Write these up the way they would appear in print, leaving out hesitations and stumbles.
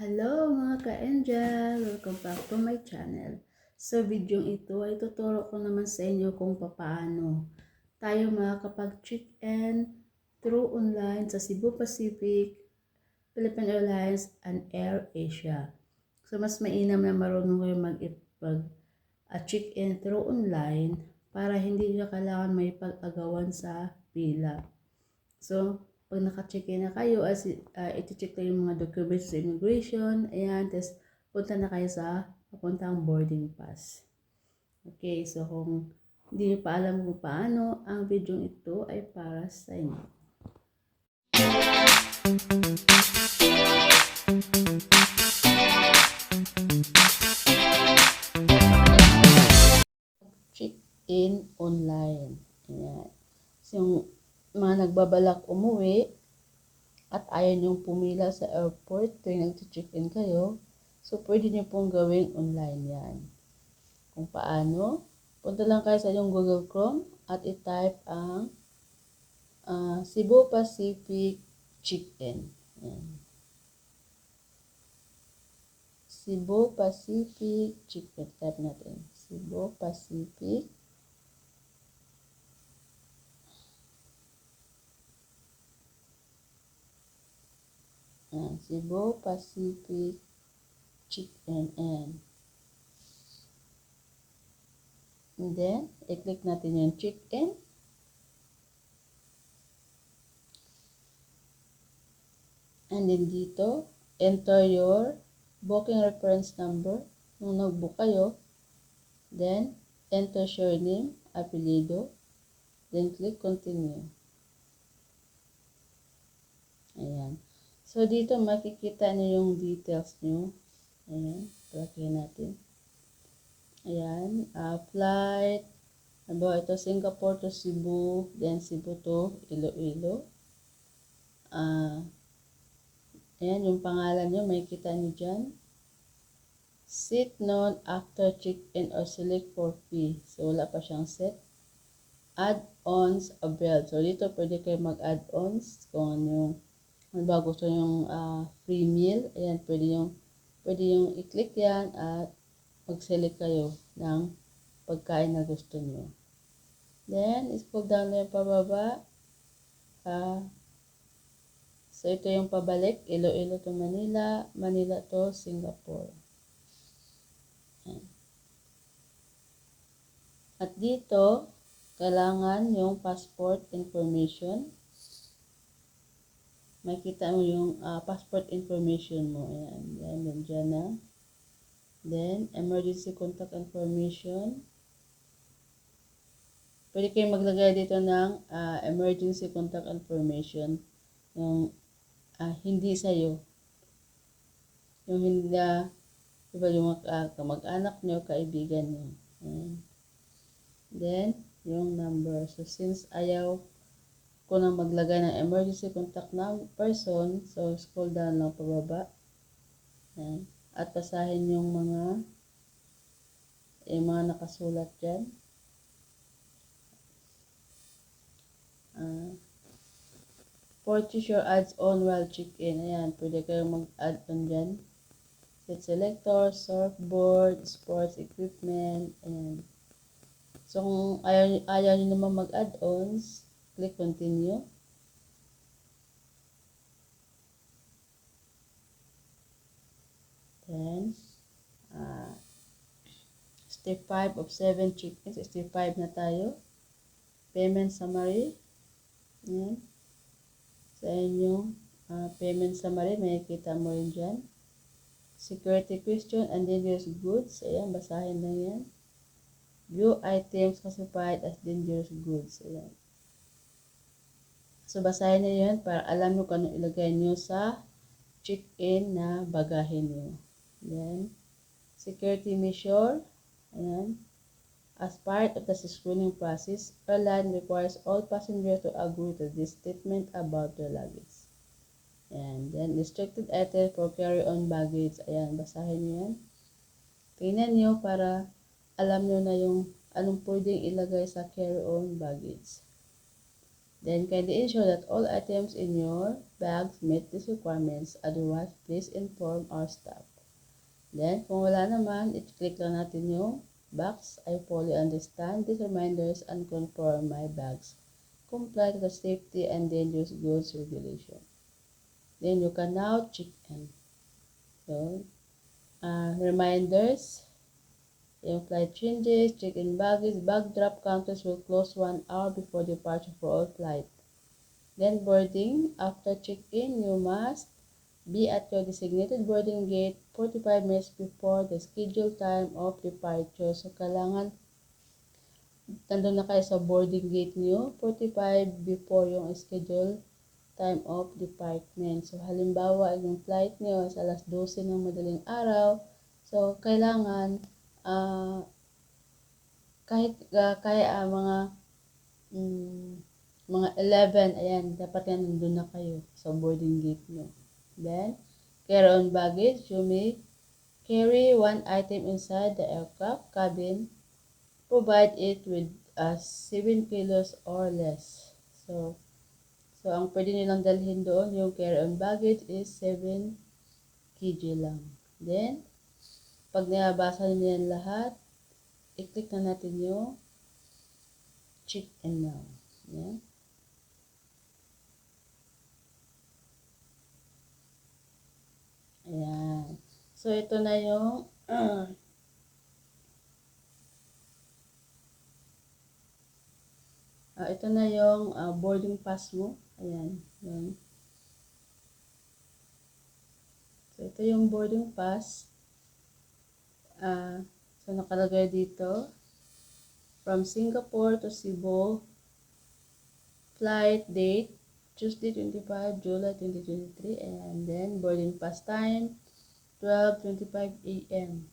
Hello mga ka-angel! Welcome back to my channel. Sa video ito ay tuturo ko naman sa inyo kung paano tayo makakapag-check-in through online sa Cebu Pacific, Philippine Airlines, and Air Asia. So mas mainam na marunong kayo mag-check-in through online para hindi nyo kailangan may pag-agawan sa pila. So, pag naka-check-in na kayo, iti-check na yung mga documents sa immigration, ayan, tapos punta na kayo sa papuntang boarding pass. Okay, so kung hindi nyo pa alam kung paano, ang video ito ay para sa inyo. Check-in online. Ayan. So, yung mga nagbabalak umuwi at ayaw niyong pumila sa airport tuwing nag-check-in kayo, so pwede niyo pong gawing online yan. Kung paano, punta lang kayo sa inyong Google Chrome at i-type ang Cebu Pacific Check-in. Yan. Cebu Pacific Check-in. Type natin. Cebu Pacific Cebu Pacific Check-in. And then, i-click natin yung check-in. And then dito, enter your booking reference number nung nag-book kayo. Then, enter your name, apelyido. Then, click continue. Ayan. So, dito makikita niyo yung details niyo. Ayan. Palagyan natin. Ayan. Flight. Ito Singapore to Cebu. Then, Cebu to Iloilo. Ayan. Yung pangalan niyo, makikita niyo dyan. Seat known after check-in or select for fee. So, wala pa siyang set. Add-ons available. So, dito pwede kayo mag-add-ons kung ano yung bago gusto yung free meal. Ayan, pwede yung i-click yan at mag-select kayo ng pagkain na gusto nyo. Then, scroll down na yung pababa. So, ito yung pabalik. Iloilo to Manila. Manila to Singapore. Ayan. At dito, kailangan yung passport information. Makita mo yung passport information mo. Ayan. Ayan, nandiyan na. Then, emergency contact information. Pwede kayong maglagay dito ng emergency contact information. Yung hindi sa'yo. Yung hindi diba, yung kamag-anak nyo, kaibigan nyo. Ayan. Then, yung number. So, since ayaw ko na maglagay ng emergency contact person, so scroll down lang pababa. Ayan. At basahin yung mga nakasulat dyan. Purchase your add-on while check-in. Ayan, pwede kayong mag-add-on dyan. Set selector, surfboard, sports equipment. Ayan. So, kung ayaw nyo naman mag-add-ons, click continue. Then, step 5 of 7 check-ins. Step 5 na tayo. Payment summary. Ayan. Sa inyong payment summary, makikita mo rin dyan. Security question and dangerous goods. Ayan, basahin lang yan. View items classified as dangerous goods. Ayan. So, basahin nyo yan para alam nyo kung ano ilagay nyo sa check-in na bagahe nyo. Then, security measure. Ayan. As part of the screening process, airline requires all passengers to agree to this statement about their luggage. And then, restricted items for carry-on baggage. Ayan, basahin nyo yan. Tingnan nyo para alam nyo na yung anong pwedeng ilagay sa carry-on baggage. Then, kindly ensure that all items in your bags meet these requirements. Otherwise, please inform our staff. Then, kung wala naman, i-click lang natin yung box. I fully understand these reminders and confirm my bags comply to the safety and dangerous goods regulation. Then you can now check in. So, reminders, yung flight changes, check-in baggage, bag drop counters will close 1 hour before departure for all flight. Then boarding, after check-in, you must be at your designated boarding gate 45 minutes before the scheduled time of departure. So, kailangan nandun na kayo sa boarding gate nyo, 45 before yung schedule time of department. So, halimbawa, yung flight nyo sa alas 12 ng madaling araw. So, kailangan, kahit kaya mga 11, ayan, dapat yan nandun na kayo sa boarding gate nyo. Then, carry-on baggage, you may carry one item inside the aircraft cabin, provide it with 7 kilos or less. So ang pwede nilang dalhin doon, yung carry-on baggage is 7 kg lang. Then, pag nabasa niyo yan lahat, i-click na natin yung check-in now. Yan. Ayan. So, ito na yung ito na yung boarding pass mo. Ayan. Yan. So, ito yung boarding pass. So, nakalagay dito. From Singapore to Cebu. Flight date, Tuesday 25 July 2023. And then, boarding pass time, 12:25 a.m.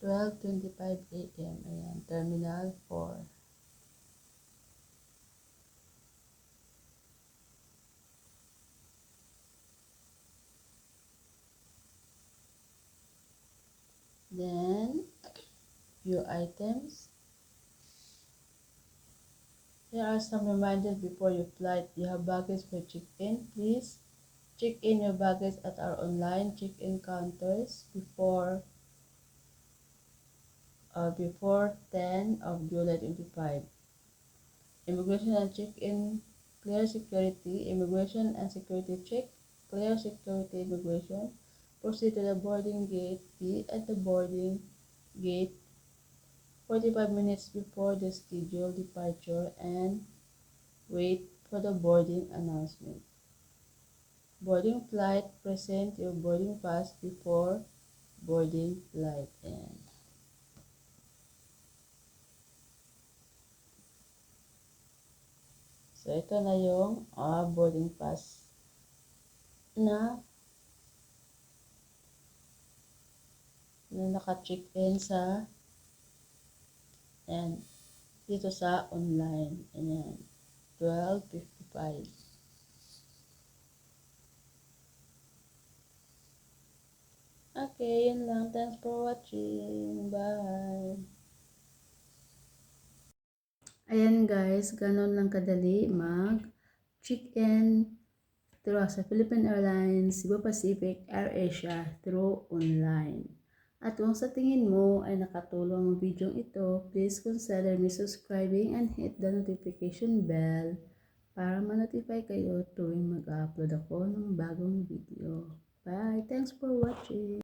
12:25 a.m. Ayan, Terminal 4. Then, view items. Here are some reminders before your flight. You have baggage for check-in. Please check in your baggage at our online check-in counters before 10 of July 25. Immigration and check-in, clear security, immigration and security check, clear security immigration, proceed to the boarding gate, be at the boarding gate 45 minutes before the scheduled departure and wait for the boarding announcement. Boarding flight, present your boarding pass before boarding flight end. So, ito na yung boarding pass na naka-check-in sa and dito sa online. Ayan, 12:55. Okay, yun lang. Thanks for watching. Bye! Ayan guys, ganun lang kadali mag-check-in through sa Philippine Airlines, Cebu Pacific, AirAsia through online. At kung sa tingin mo ay nakatulong ang video ito, please consider me subscribing and hit the notification bell para ma-notify kayo tuwing mag-upload ako ng bagong video. Bye! Thanks for watching!